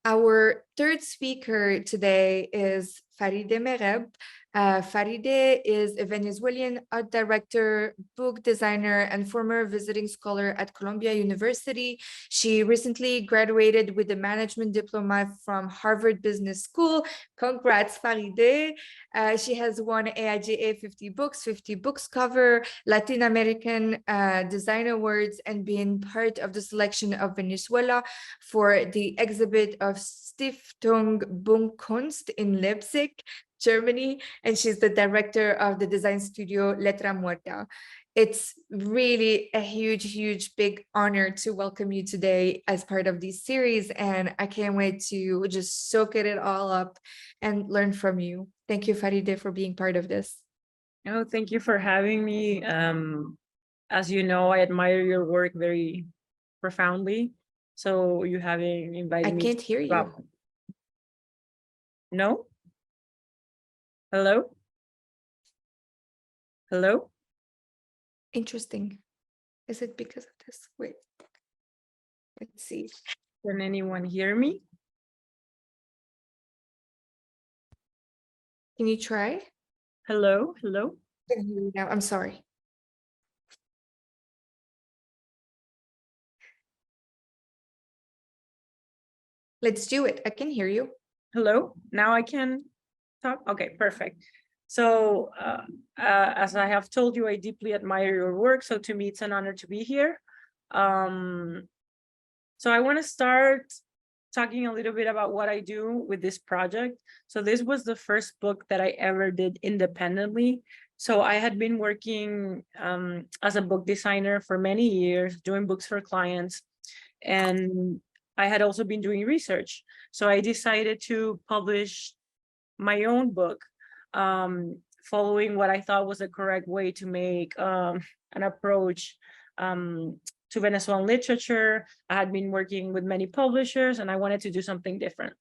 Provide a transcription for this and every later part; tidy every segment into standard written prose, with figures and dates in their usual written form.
Our third speaker today is Faride Mereb. Faride is a Venezuelan art director, book designer, and former visiting scholar at Columbia University. She recently graduated with a management diploma from Harvard Business School. Congrats, Faride. She has won AIGA 50 books cover, Latin American Design Awards, and been part of the selection of Venezuela for the exhibit of Stiftung Buchkunst in Leipzig, Germany, and she's the director of the design studio Letra Muerta. It's really a huge, big honor to welcome you today as part of this series, and I can't wait to just soak it all up and learn from you. Thank you, Faride, for being part of this. Oh, thank you for having me. As you know, I admire your work very profoundly. So you having invited me. I can't hear you. No? Hello? Hello? Interesting. Is it because of this? Wait. Let's see. Can anyone hear me? Can you try? Hello? Hello? I can hear you now. I'm sorry. Let's do it. I can hear you. Hello? Now I can talk? Okay, perfect. So as I have told you, I deeply admire your work. So to me, it's an honor to be here. So I want to start talking a little bit about what I do with this project. So this was the first book that I ever did independently. So I had been working as a book designer for many years, doing books for clients. And I had also been doing research. So I decided to publish my own book, following what I thought was the correct way to make an approach to Venezuelan literature. I had been working with many publishers and I wanted to do something different.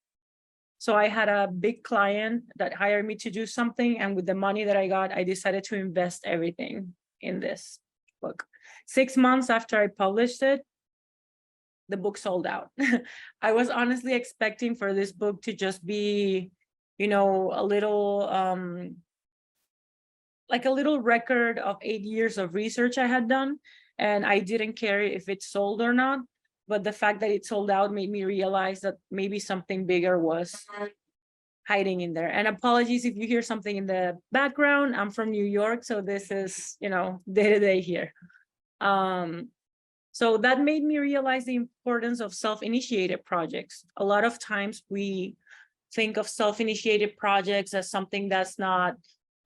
So I had a big client that hired me to do something, and with the money that I got, I decided to invest everything in this book. 6 months after I published it, the book sold out. I was honestly expecting for this book to just be, you know, a little like a little record of 8 years of research I had done, and I didn't care if it sold or not. But the fact that it sold out made me realize that maybe something bigger was hiding in there. And apologies if you hear something in the background. I'm from New York, so this is, you know, day-to-day here. So that made me realize the importance of self-initiated projects. A lot of times we think of self-initiated projects as something that's not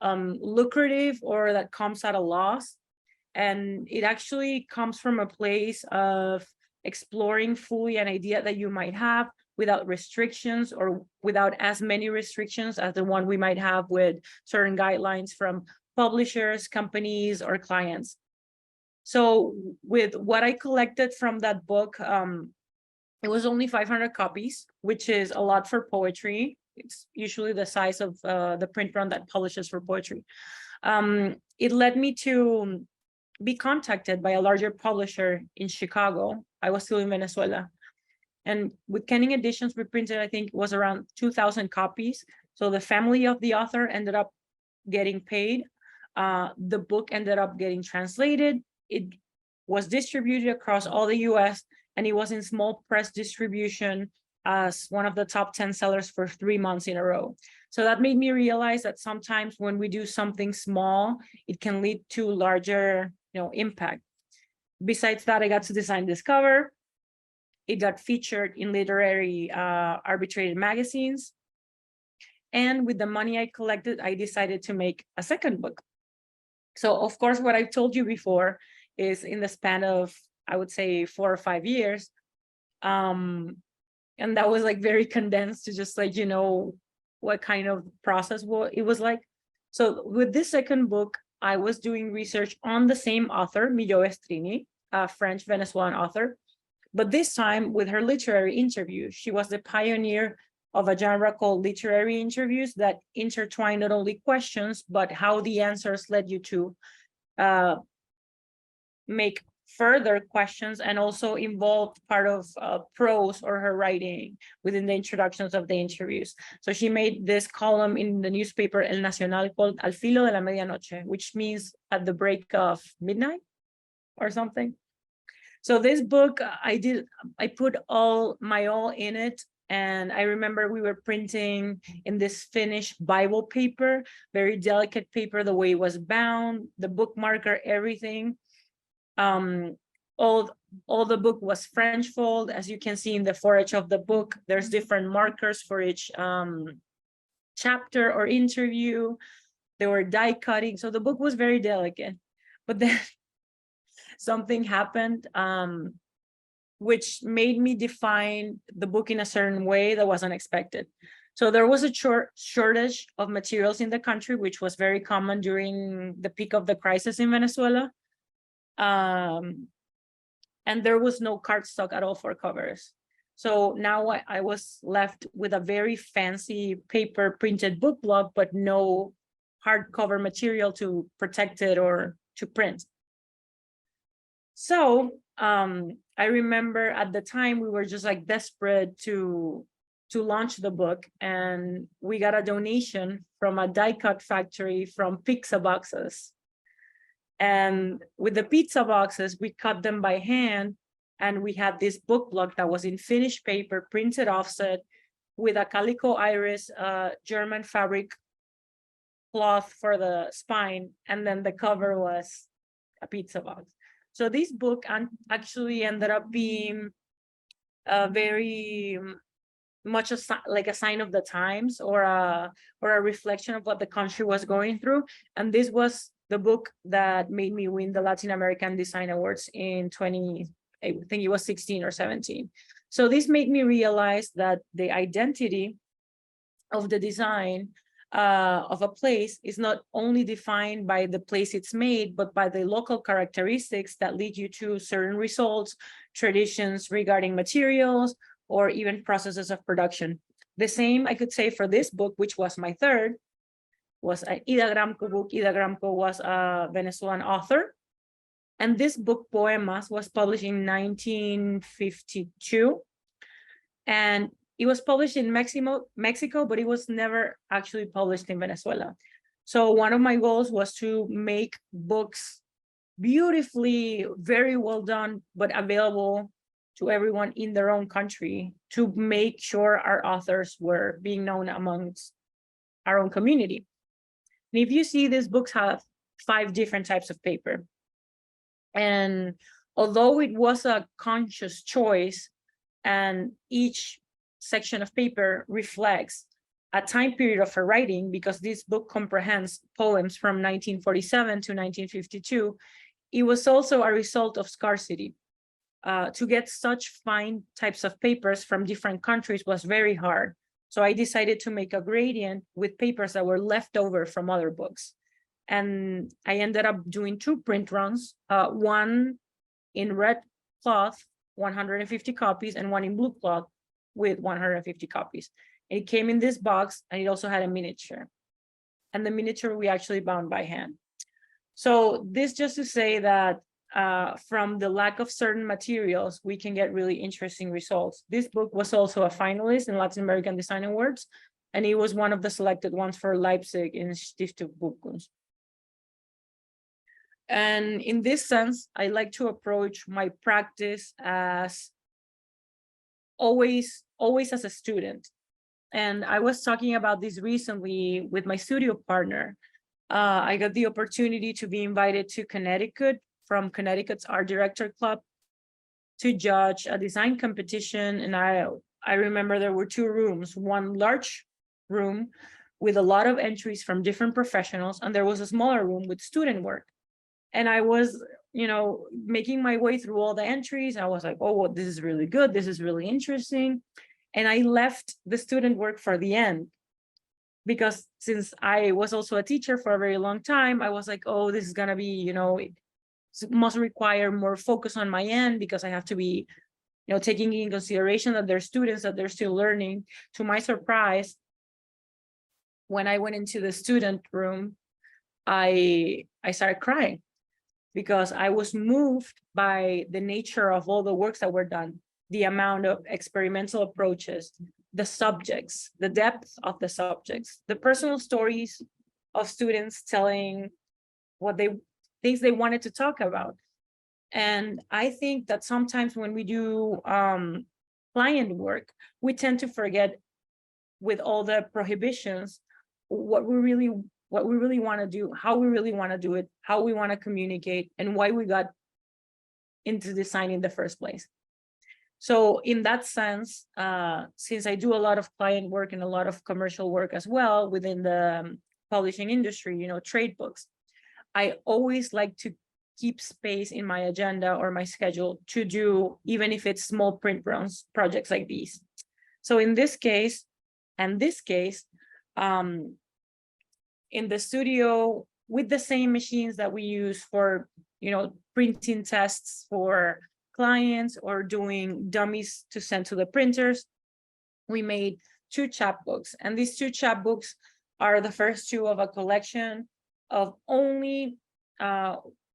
lucrative or that comes at a loss. And it actually comes from a place of exploring fully an idea that you might have without restrictions, or without as many restrictions as the one we might have with certain guidelines from publishers, companies, or clients. So with what I collected from that book, it was only 500 copies, which is a lot for poetry. It's usually the size of the print run that publishes for poetry. It led me to be contacted by a larger publisher in Chicago. I was still in Venezuela. And with Kenning Editions, we printed, I think it was around 2,000 copies. So the family of the author ended up getting paid. The book ended up getting translated. It was distributed across all the US, and it was in small press distribution as one of the top 10 sellers for 3 months in a row. So that made me realize that sometimes when we do something small, it can lead to larger, impact. Besides that, I got to design this cover. It got featured in literary arbitrated magazines. And with the money I collected, I decided to make a second book. So of course, what I told you before is in the span of, I would say, 4 or 5 years. And that was like very condensed to just like, what kind of process it was like. So with this second book, I was doing research on the same author, Millo Estrini, a French Venezuelan author, but this time with her literary interviews. She was the pioneer of a genre called literary interviews that intertwine not only questions, but how the answers led you to make further questions and also involved part of prose or her writing within the introductions of the interviews. So she made this column in the newspaper El Nacional called Al filo de la medianoche, which means at the break of midnight or something. So this book, I put all in it. And I remember we were printing in this Finnish Bible paper, very delicate paper, the way it was bound, the book marker, everything. All the book was French fold. As you can see in the foreword of the book, there's different markers for each chapter or interview. They were die cutting. So the book was very delicate. But then something happened which made me define the book in a certain way that was unexpected. So there was a shortage of materials in the country, which was very common during the peak of the crisis in Venezuela. And there was no cardstock at all for covers. So now I was left with a very fancy paper printed book block, but no hardcover material to protect it or to print. So I remember at the time we were just like desperate to launch the book, and we got a donation from a die cut factory from pizza boxes. And with the pizza boxes, we cut them by hand, and we had this book block that was in Finnish paper, printed offset with a calico iris German fabric cloth for the spine, and then the cover was a pizza box. So this book actually ended up being very much like a sign of the times, or a reflection of what the country was going through. And this was the book that made me win the Latin American Design Awards in I think it was 16 or 17. So this made me realize that the identity of the design of a place is not only defined by the place it's made, but by the local characteristics that lead you to certain results, traditions regarding materials, or even processes of production. The same I could say for this book, which was my third, was an Ida Gramco book. Ida Gramco was a Venezuelan author. And this book, Poemas, was published in 1952. And it was published in Mexico, but it was never actually published in Venezuela. So one of my goals was to make books beautifully, very well done, but available to everyone in their own country, to make sure our authors were being known amongst our own community. And if you see, these books have 5 different types of paper. And although it was a conscious choice, and each section of paper reflects a time period of her writing, because this book comprehends poems from 1947 to 1952, it was also a result of scarcity. To get such fine types of papers from different countries was very hard. So I decided to make a gradient with papers that were left over from other books. And I ended up doing 2 print runs, one in red cloth, 150 copies, and one in blue cloth with 150 copies. It came in this box, and it also had a miniature. And the miniature we actually bound by hand. So this just to say that from the lack of certain materials, we can get really interesting results. This book was also a finalist in Latin American Design Awards, and it was one of the selected ones for Leipzig in Stiftung Buchkunst. And in this sense, I like to approach my practice as always as a student. And I was talking about this recently with my studio partner. I got the opportunity to be invited to Connecticut from Connecticut's Art Director Club to judge a design competition. And I remember there were 2 rooms, one large room with a lot of entries from different professionals, and there was a smaller room with student work. And I was, making my way through all the entries. I was like, oh, well, this is really good. This is really interesting. And I left the student work for the end, because since I was also a teacher for a very long time, I was like, oh, this is going to be, it must require more focus on my end, because I have to be, taking in consideration that there's students that they're still learning. To my surprise, when I went into the student room, I started crying. because I was moved by the nature of all the works that were done, the amount of experimental approaches, the subjects, the depth of the subjects, the personal stories of students telling things they wanted to talk about. And I think that sometimes when we do client work, we tend to forget, with all the prohibitions, what we really want to do, how we really want to do it, how we want to communicate, and why we got into design in the first place. So in that sense, since I do a lot of client work and a lot of commercial work as well within the publishing industry, you know, trade books, I always like to keep space in my agenda or my schedule to do, even if it's small print runs, projects like these. So in this case, and this case, in the studio, with the same machines that we use for, you know, printing tests for clients or doing dummies to send to the printers, we made 2 chapbooks. And these 2 chapbooks are the first 2 of a collection of only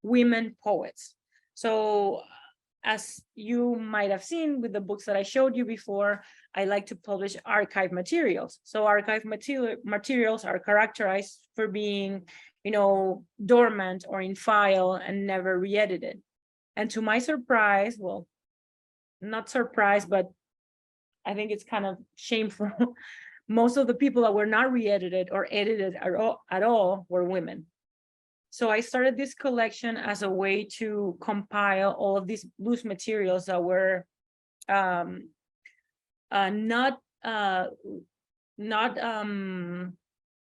women poets. So as you might have seen with the books that I showed you before, I like to publish archive materials. So archive materials are characterized for being, you know, dormant or in file and never re-edited. And to my surprise, well, not surprised, but I think it's kind of shameful, most of the people that were not re-edited or edited at all were women. So I started this collection as a way to compile all of these loose materials that were not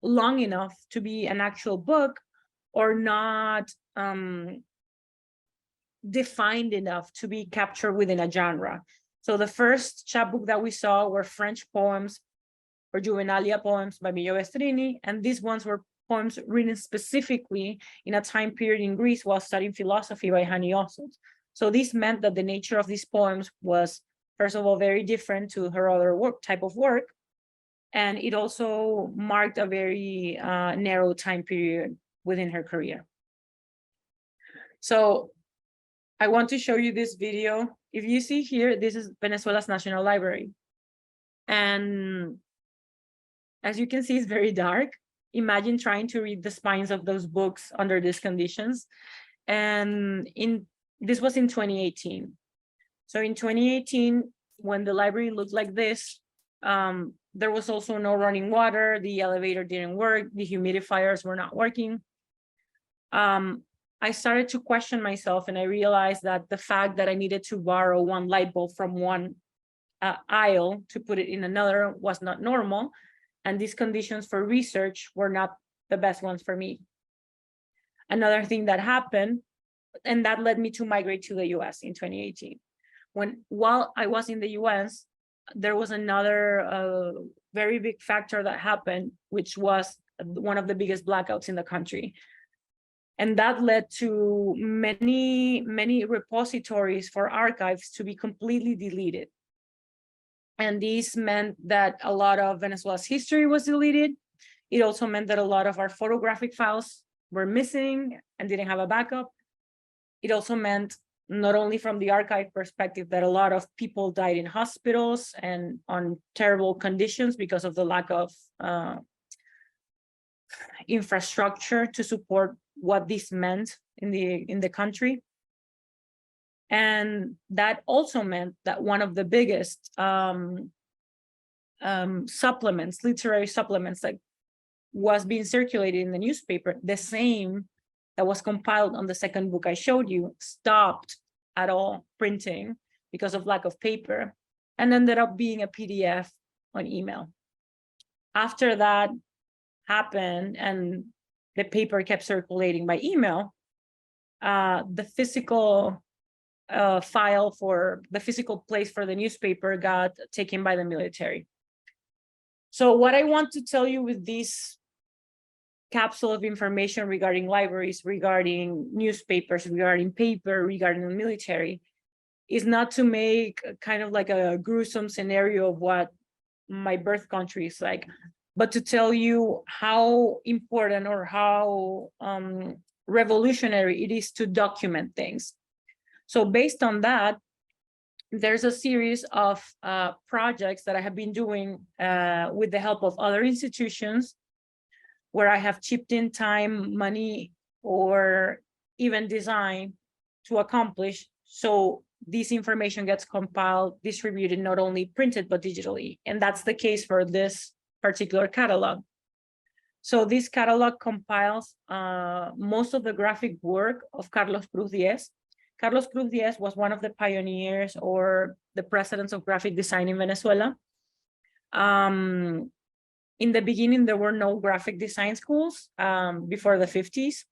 long enough to be an actual book, or not defined enough to be captured within a genre. So the first chapbook that we saw were French poems or Juvenalia poems by Millo Bestrini, and these ones were poems written specifically in a time period in Greece while studying philosophy by Hani Ossos. So this meant that the nature of these poems was, first of all, very different to her other type of work, and it also marked a very narrow time period within her career. So I want to show you this video. If you see here, this is Venezuela's National Library. And as you can see, it's very dark. Imagine trying to read the spines of those books under these conditions. And this was in 2018. So in 2018, when the library looked like this, there was also no running water, the elevator didn't work, the humidifiers were not working. I started to question myself, and I realized that the fact that I needed to borrow one light bulb from one aisle to put it in another was not normal. And these conditions for research were not the best ones for me. Another thing that happened, and that led me to migrate to the US in 2018. While I was in the US, there was another very big factor that happened, which was one of the biggest blackouts in the country. And that led to many repositories for archives to be completely deleted. And this meant that a lot of Venezuela's history was deleted. It also meant that a lot of our photographic files were missing and didn't have a backup. It also meant, not only from the archive perspective, that a lot of people died in hospitals and on terrible conditions because of the lack of infrastructure to support what this meant in the country. And that also meant that one of the biggest supplements, literary supplements, that was being circulated in the newspaper, the same that was compiled on the second book I showed you, stopped at all printing because of lack of paper, and ended up being a PDF on email. After that happened and the paper kept circulating by email, the physical file for the physical place for the newspaper got taken by the military. So what I want to tell you with this capsule of information regarding libraries, regarding newspapers, regarding paper, regarding the military, is not to make kind of like a gruesome scenario of what my birth country is like, but to tell you how important or how revolutionary it is to document things. So based on that, there's a series of projects that I have been doing with the help of other institutions, where I have chipped in time, money, or even design to accomplish. So this information gets compiled, distributed, not only printed, but digitally. And that's the case for this particular catalog. So this catalog compiles most of the graphic work of Carlos Cruz Diez. Carlos Cruz Diez was one of the pioneers or the presidents of graphic design in Venezuela. In the beginning, there were no graphic design schools before the 50s.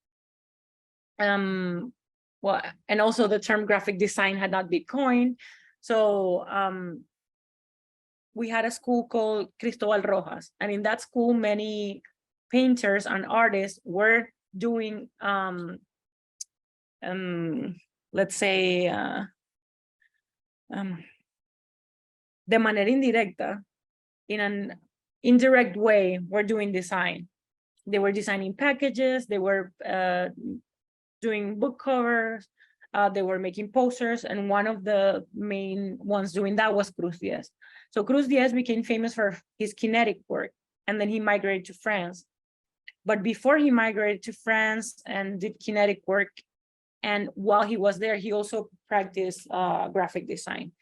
Well, and also the term graphic design had not been coined. So we had a school called Cristobal Rojas. And in that school, many painters and artists were doing, let's say, de manera indirecta, in an indirect way, were doing design. They were designing packages, they were doing book covers, they were making posters, and one of the main ones doing that was Cruz Diez. So Cruz Diez became famous for his kinetic work, and then he migrated to France. But before he migrated to France and did kinetic work, and while he was there, he also practiced graphic design.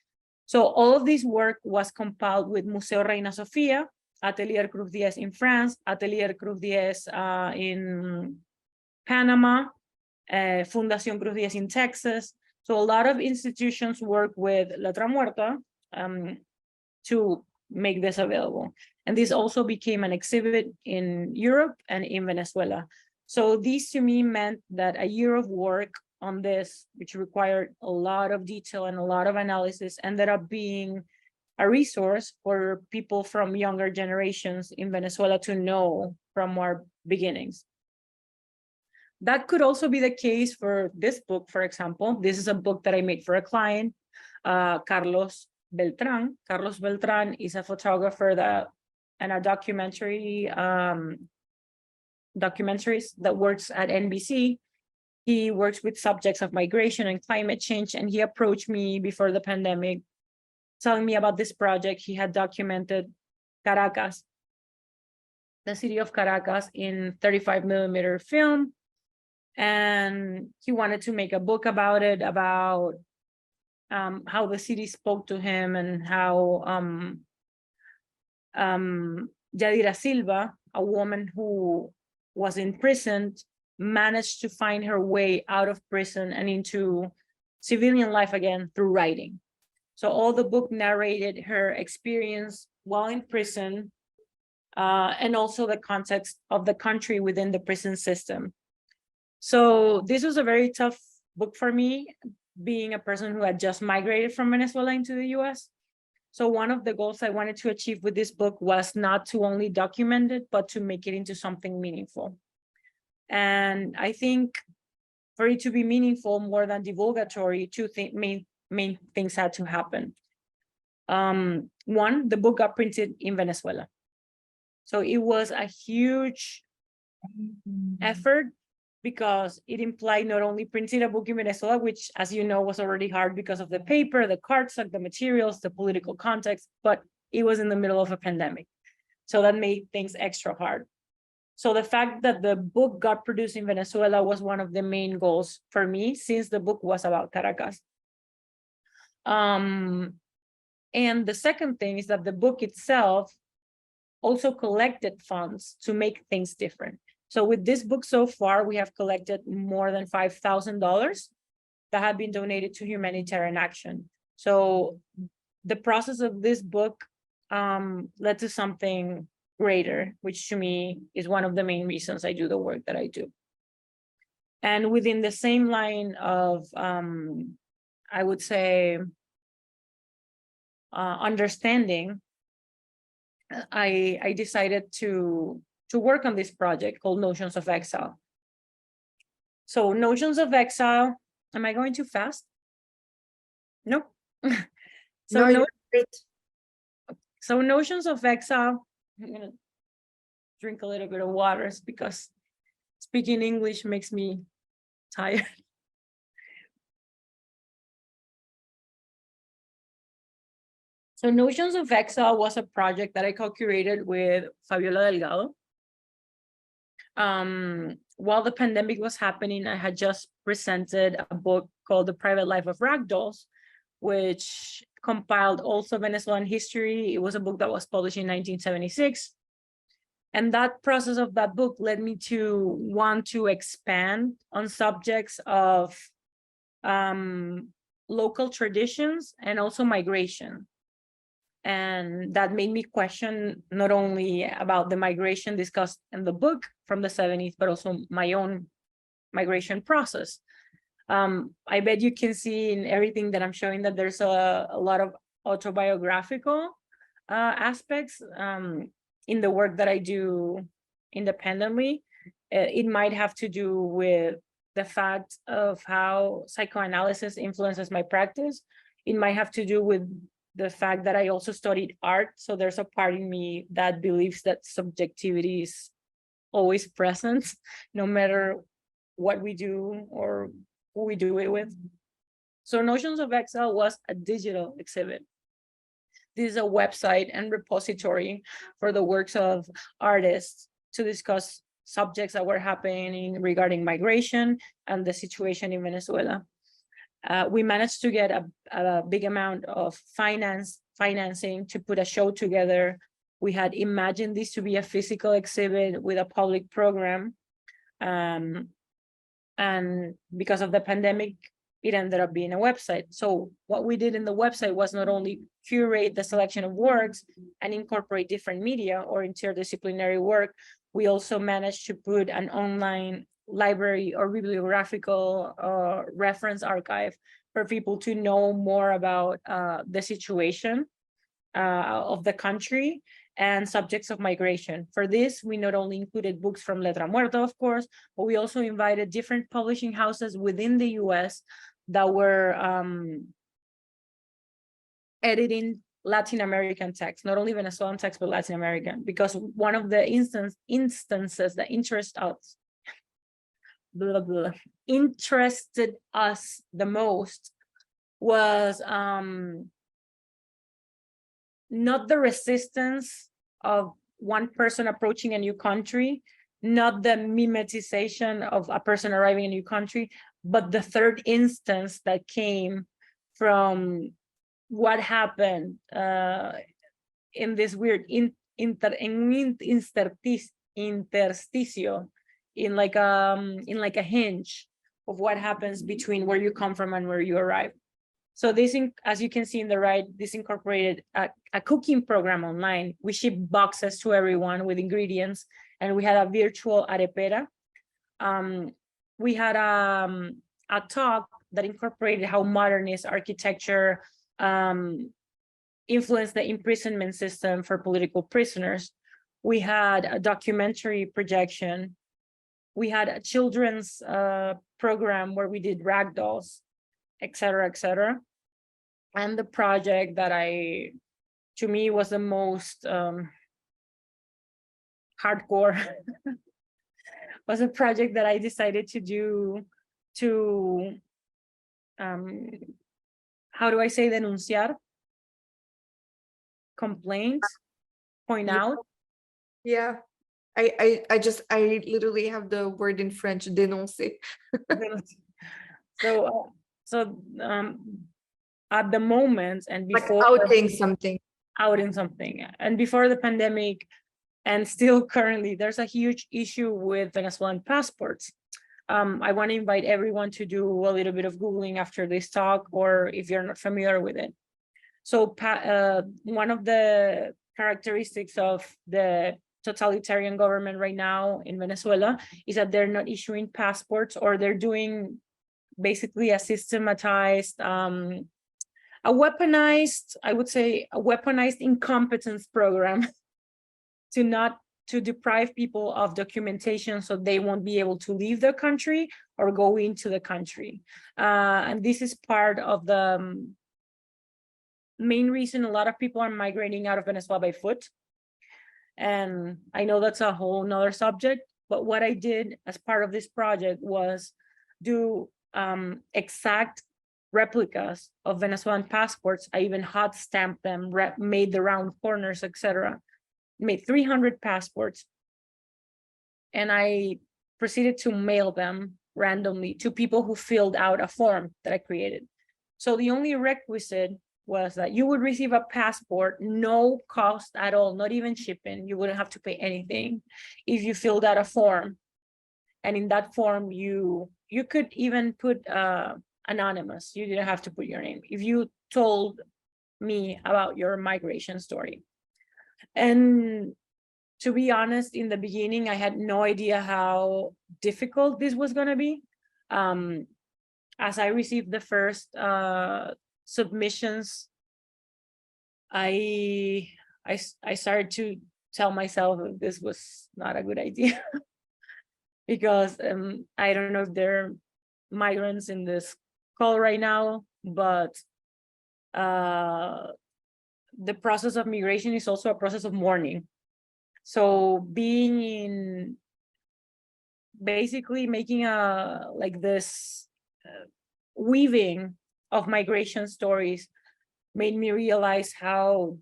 So all of this work was compiled with Museo Reina Sofia, Atelier Cruz Diez in France, Atelier Cruz Diez in Panama, Fundación Cruz Diez in Texas. So a lot of institutions work with Letra Muerta to make this available. And this also became an exhibit in Europe and in Venezuela. So this to me meant that a year of work on this, which required a lot of detail and a lot of analysis, ended up being a resource for people from younger generations in Venezuela to know from our beginnings. That could also be the case for this book, for example. This is a book that I made for a client, Carlos Beltran. Carlos Beltran is a photographer and a documentaries that works at NBC. He works with subjects of migration and climate change, and he approached me before the pandemic, telling me about this project. He had documented Caracas, the city of Caracas, in 35mm film, and he wanted to make a book about it, about how the city spoke to him, and how Yadira Silva, a woman who was imprisoned, managed to find her way out of prison and into civilian life again through writing. So all the book narrated her experience while in prison, and also the context of the country within the prison system. So this was a very tough book for me, being a person who had just migrated from Venezuela into the US. So one of the goals I wanted to achieve with this book was not to only document it, but to make it into something meaningful. And I think for it to be meaningful, more than divulgatory, two main things had to happen. One, the book got printed in Venezuela. So it was a huge effort, because it implied not only printing a book in Venezuela, which, as you know, was already hard because of the paper, the cardstock, the materials, the political context, but it was in the middle of a pandemic. So that made things extra hard. So the fact that the book got produced in Venezuela was one of the main goals for me, since the book was about Caracas. And the second thing is that the book itself also collected funds to make things different. So with this book so far, we have collected more than $5,000 that have been donated to humanitarian action. So the process of this book led to something greater, which to me is one of the main reasons I do the work that I do. And within the same line of, I would say, understanding, I decided to work on this project called Notions of Exile. So Notions of Exile, am I going too fast? Nope. So Notions of Exile, I'm gonna drink a little bit of water because speaking English makes me tired. So Notions of Exile was a project that I co-curated with Fabiola Delgado. While the pandemic was happening, I had just presented a book called The Private Life of Ragdolls, which compiled also Venezuelan history. It was a book that was published in 1976. And that process of that book led me to want to expand on subjects of local traditions and also migration. And that made me question not only about the migration discussed in the book from the 70s, but also my own migration process. I bet you can see in everything that I'm showing that there's a lot of autobiographical aspects in the work that I do independently. It might have to do with the fact of how psychoanalysis influences my practice. It might have to do with the fact that I also studied art. So there's a part in me that believes that subjectivity is always present, no matter what we do or who we do it with. So Notions of Exile was a digital exhibit. This is a website and repository for the works of artists to discuss subjects that were happening regarding migration and the situation in Venezuela. We managed to get a big amount of financing to put a show together. We had imagined this to be a physical exhibit with a public program. And because of the pandemic, it ended up being a website. So what we did in the website was not only curate the selection of works and incorporate different media or interdisciplinary work, we also managed to put an online library or bibliographical reference archive for people to know more about the situation of the country and subjects of migration. For this, we not only included books from Letra Muerta, of course, but we also invited different publishing houses within the US that were editing Latin American texts, not only Venezuelan texts, but Latin American, because one of the instances that interested us the most was not the resistance of one person approaching a new country, not the mimetization of a person arriving in a new country, but the third instance that came from what happened in this weird intersticio, in like a hinge of what happens between where you come from and where you arrive. So this, as you can see in the right, this incorporated a cooking program online. We shipped boxes to everyone with ingredients, and we had a virtual arepera. We had a talk that incorporated how modernist architecture influenced the imprisonment system for political prisoners. We had a documentary projection. We had a children's program where we did ragdolls, et cetera, and the project that to me was the most hardcore was a project that I decided to do to, how do I say, denunciar, complaint, point out. Yeah. I literally have the word in French, dénoncer. So at the moment and before outing something, and before the pandemic, and still currently, there's a huge issue with Venezuelan passports. I want to invite everyone to do a little bit of Googling after this talk, or if you're not familiar with it. So one of the characteristics of the totalitarian government right now in Venezuela is that they're not issuing passports, or they're doing basically a systematized, I would say a weaponized incompetence program to deprive people of documentation so they won't be able to leave the country or go into the country. And this is part of the main reason a lot of people are migrating out of Venezuela by foot. And I know that's a whole nother subject, but what I did as part of this project was do exact replicas of Venezuelan passports. I even hot stamped them, made the round corners, etc. Made 300 passports. And I proceeded to mail them randomly to people who filled out a form that I created. So the only requisite was that you would receive a passport, no cost at all, not even shipping. You wouldn't have to pay anything if you filled out a form. And in that form, you could even put anonymous. You didn't have to put your name. If you told me about your migration story. And to be honest, in the beginning, I had no idea how difficult this was going to be. As I received the first submissions, I started to tell myself that this was not a good idea because I don't know if there are migrants in this call right now, but the process of migration is also a process of mourning. So being in, basically making this weaving of migration stories made me realize how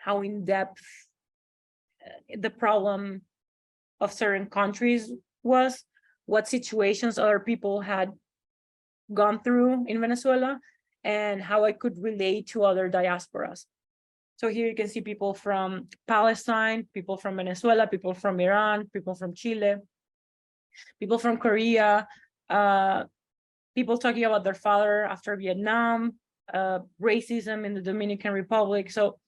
in depth the problem of certain countries was, what situations other people had gone through in Venezuela, and how I could relate to other diasporas. So here you can see people from Palestine, people from Venezuela, people from Iran, people from Chile, people from Korea, people talking about their father after Vietnam, racism in the Dominican Republic. So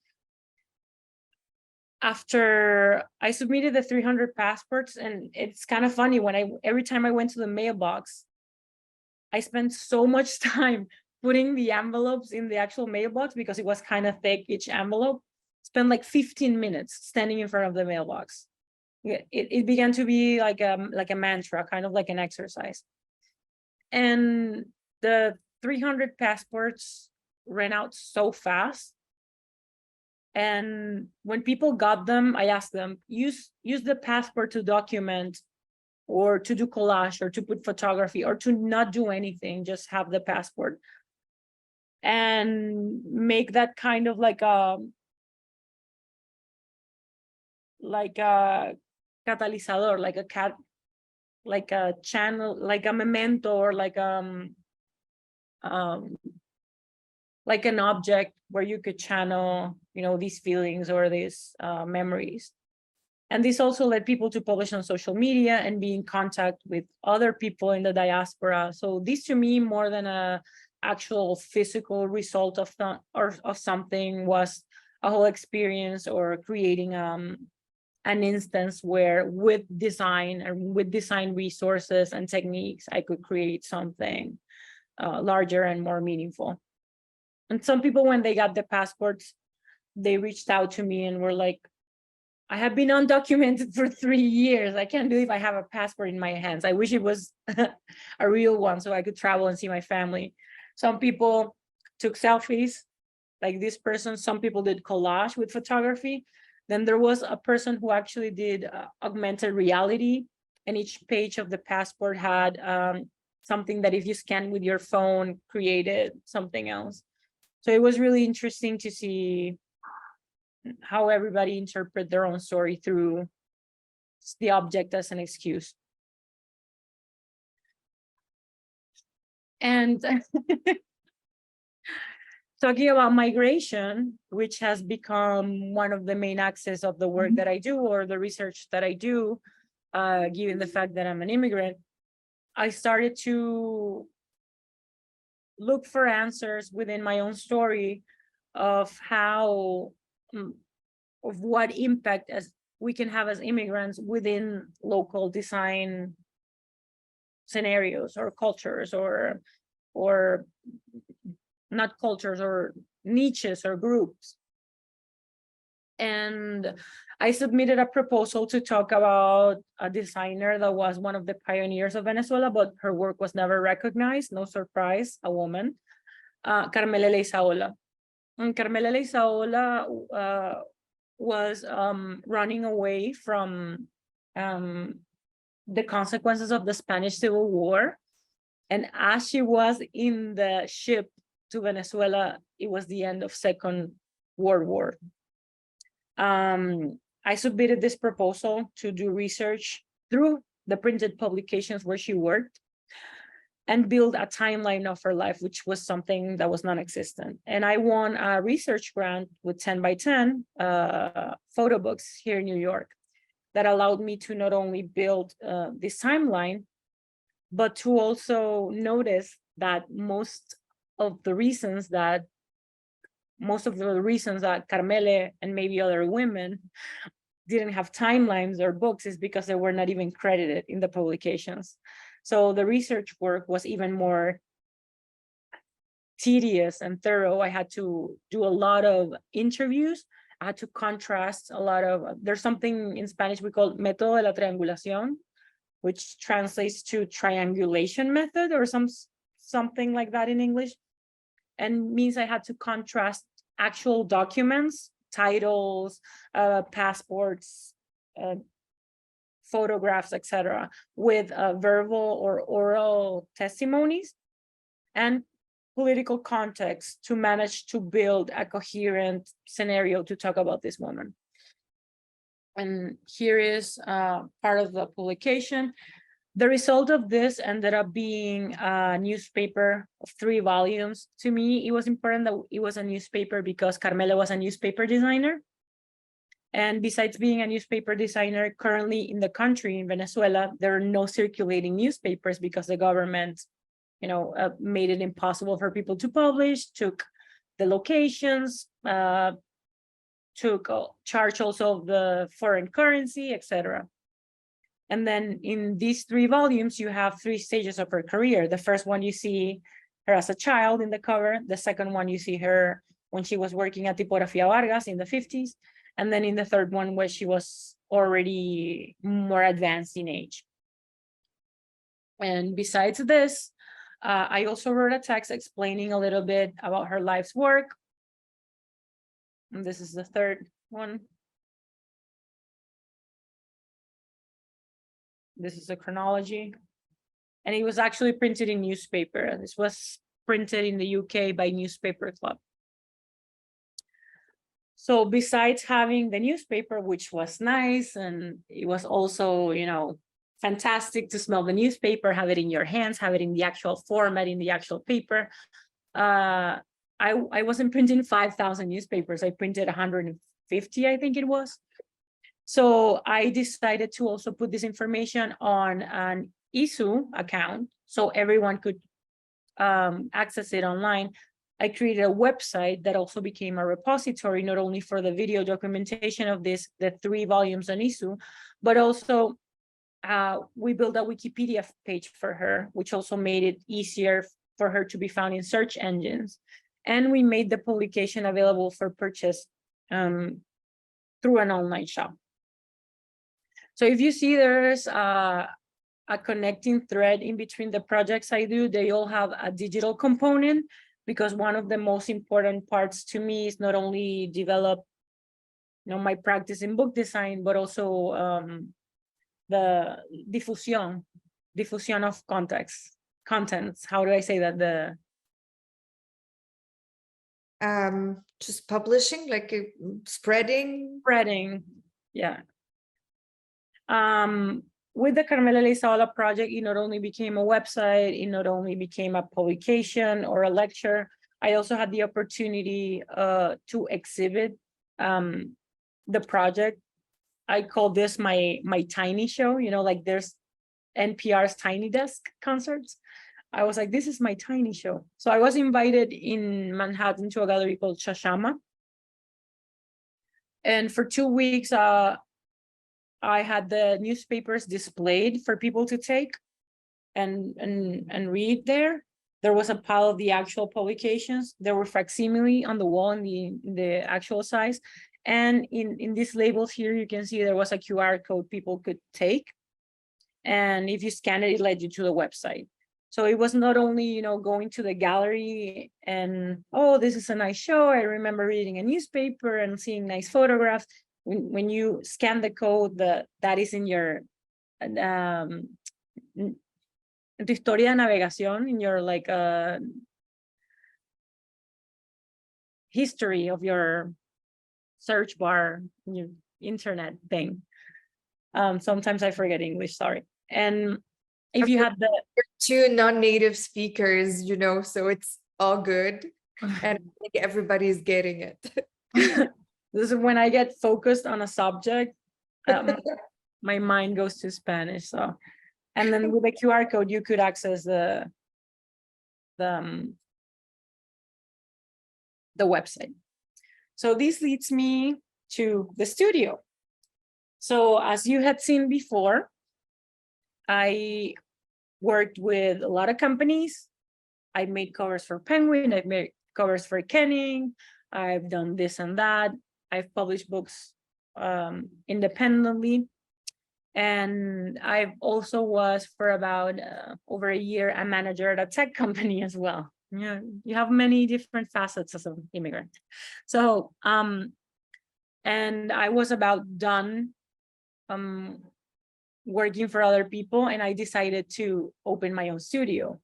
after I submitted the 300 passports, and it's kind of funny, when every time I went to the mailbox, I spent so much time putting the envelopes in the actual mailbox because it was kind of thick, each envelope. Spent like 15 minutes standing in front of the mailbox. It began to be like a mantra, kind of like an exercise. And the 300 passports ran out so fast. And when people got them, I asked them, use the passport to document, or to do collage, or to put photography, or to not do anything, just have the passport. And make that kind of like a catalizador, like a channel, like a memento, or like an object where you could channel, these feelings or these memories. And this also led people to publish on social media and be in contact with other people in the diaspora. So this, to me, more than a actual physical result of something, was a whole experience, or creating an instance where with design resources and techniques, I could create something larger and more meaningful. And some people, when they got the passports, they reached out to me and were like, I have been undocumented for 3 years. I can't believe I have a passport in my hands. I wish it was a real one so I could travel and see my family. Some people took selfies, like this person. Some people did collage with photography. Then there was a person who actually did augmented reality, and each page of the passport had something that, if you scan with your phone, created something else. So it was really interesting to see how everybody interpret their own story through the object as an excuse. And talking about migration, which has become one of the main axes of the work that I do, or the research that I do, given the fact that I'm an immigrant, I started to look for answers within my own story of what impact as we can have as immigrants within local design scenarios or cultures, or not cultures, or niches or groups. And I submitted a proposal to talk about a designer that was one of the pioneers of Venezuela, but her work was never recognized. No surprise, a woman, Karmele Leizaola. And Karmele Leizaola was running away from the consequences of the Spanish Civil War. And as she was in the ship to Venezuela, it was the end of Second World War. I submitted this proposal to do research through the printed publications where she worked and build a timeline of her life, which was something that was non-existent. And I won a research grant with 10 by 10 photo books here in New York that allowed me to not only build this timeline, but to also notice that most of the reasons that Karmele and maybe other women didn't have timelines or books is because they were not even credited in the publications. So the research work was even more tedious and thorough. I had to do a lot of interviews. I had to contrast a lot of, there's something in Spanish we call método de la triangulación, which translates to triangulation method or something like that in English, and means I had to contrast actual documents, titles, passports, photographs, etc., with verbal or oral testimonies and political context to manage to build a coherent scenario to talk about this woman. And here is part of the publication. The result of this ended up being a newspaper of 3 volumes. To me, it was important that it was a newspaper because Karmele was a newspaper designer. And besides being a newspaper designer, currently in the country, in Venezuela, there are no circulating newspapers because the government, made it impossible for people to publish, took the locations, took charge also of the foreign currency, etc. And then in these 3 volumes, you have 3 stages of her career. The first one, you see her as a child in the cover. The second one, you see her when she was working at Tipografía Vargas in the 50s. And then in the third one, where she was already more advanced in age. And besides this, I also wrote a text explaining a little bit about her life's work. And this is the third one. This is a chronology. And it was actually printed in newspaper. This was printed in the UK by Newspaper Club. So besides having the newspaper, which was nice, and it was also, fantastic to smell the newspaper, have it in your hands, have it in the actual format, in the actual paper. I wasn't printing 5,000 newspapers. I printed 150, I think it was. So I decided to also put this information on an ISU account so everyone could access it online. I created a website that also became a repository, not only for the video documentation of the 3 volumes on ISU, but also we built a Wikipedia page for her, which also made it easier for her to be found in search engines. And we made the publication available for purchase through an online shop. So if you see there's a connecting thread in between the projects I do, they all have a digital component, because one of the most important parts to me is not only develop, my practice in book design, but also the diffusion of contents. How do I say that? Just publishing, like spreading. Yeah. With the Karmele Leizaola project, it not only became a website, it not only became a publication or a lecture, I also had the opportunity to exhibit the project. I call this my tiny show, like there's NPR's Tiny Desk concerts. I was like, this is my tiny show. So I was invited in Manhattan to a gallery called Shashama. And for 2 weeks, I had the newspapers displayed for people to take and read there. There was a pile of the actual publications. There were facsimile on the wall in the actual size. And in these labels here, you can see there was a QR code people could take. And if you scan it, it led you to the website. So it was not only, going to the gallery and, oh, this is a nice show. I remember reading a newspaper and seeing nice photographs. When you scan the code, that is in your en tu historia de navegación, in your like history of your search bar, your internet thing. Sometimes I forget English, sorry. And if you had the Two non-native speakers, you know, so it's all good. And I think everybody's getting it. this is when I get focused on a subject, my mind goes to Spanish. So, and then with the QR code, you could access the website. So this leads me to the studio. So as you had seen before, I worked with a lot of companies. I made covers for Penguin, I've made covers for Kenning, I've done this and that. I've published books independently. And I also was for about over a year a manager at a tech company as well. Yeah, you have many different facets as an immigrant. So, and I was about done working for other people, and I decided to open my own studio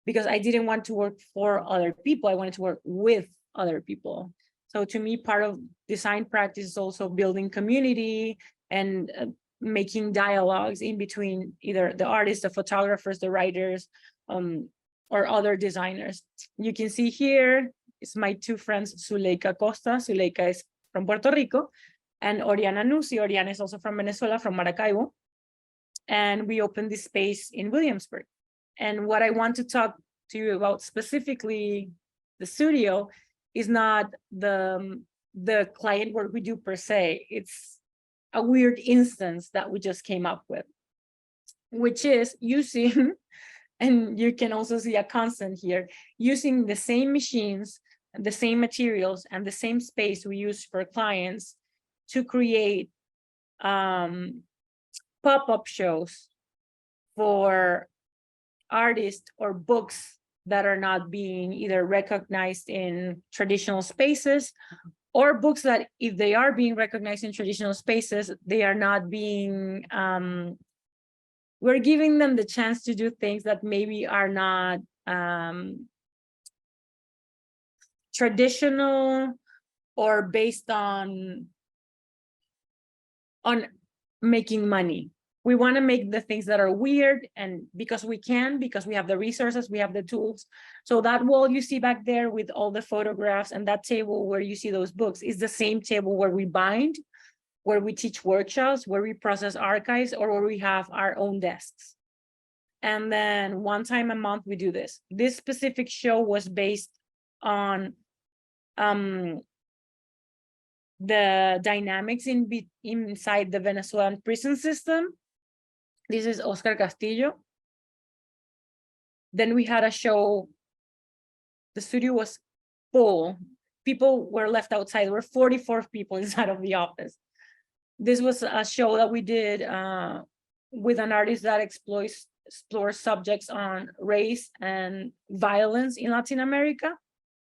because I didn't want to work for other people. I wanted to work with other people. So to me, part of design practice is also building community and making dialogues in between either the artists, the photographers, the writers, or other designers. You can see here, it's my two friends, Zuleika Costa. Zuleika is from Puerto Rico, and Oriana Nusi. Oriana is also from Venezuela, from Maracaibo. And we opened this space in Williamsburg. And what I want to talk to you about specifically the studio is not the client work we do per se. It's a weird instance that we just came up with, which is using, and you can also see a constant here, using the same machines, the same materials, and the same space we use for clients to create pop-up shows for artists or books that are not being either recognized in traditional spaces, or books that, if they are being recognized in traditional spaces, they are not being, we're giving them the chance to do things that maybe are not traditional or based on making money. We want to make the things that are weird, and because we can, because we have the resources, we have the tools. So that wall you see back there with all the photographs, and that table where you see those books, is the same table where we bind, where we teach workshops, where we process archives, or where we have our own desks. And then one time a month we do this. This specific show was based on the dynamics inside the Venezuelan prison system. This is Oscar Castillo. Then we had a show. The studio was full. People were left outside. There were 44 people inside of the office. This was a show that we did with an artist that explores subjects on race and violence in Latin America.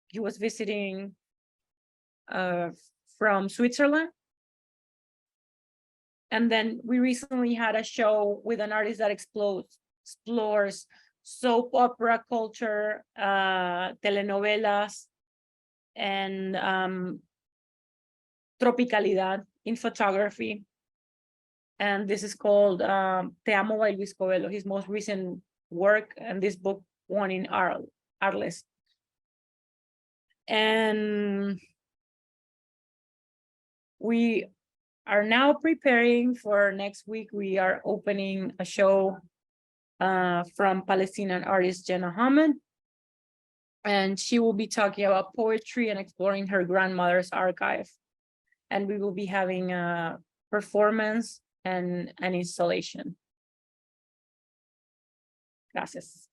He was visiting from Switzerland. And then we recently had a show with an artist that explores soap opera culture, telenovelas, and tropicalidad in photography. And this is called Te Amo by Luis Coelho, his most recent work, and this book won in Arles. And we are now preparing for next week. We are opening a show from Palestinian artist Jenna Hammond, and she will be talking about poetry and exploring her grandmother's archive. And we will be having a performance and an installation. Gracias.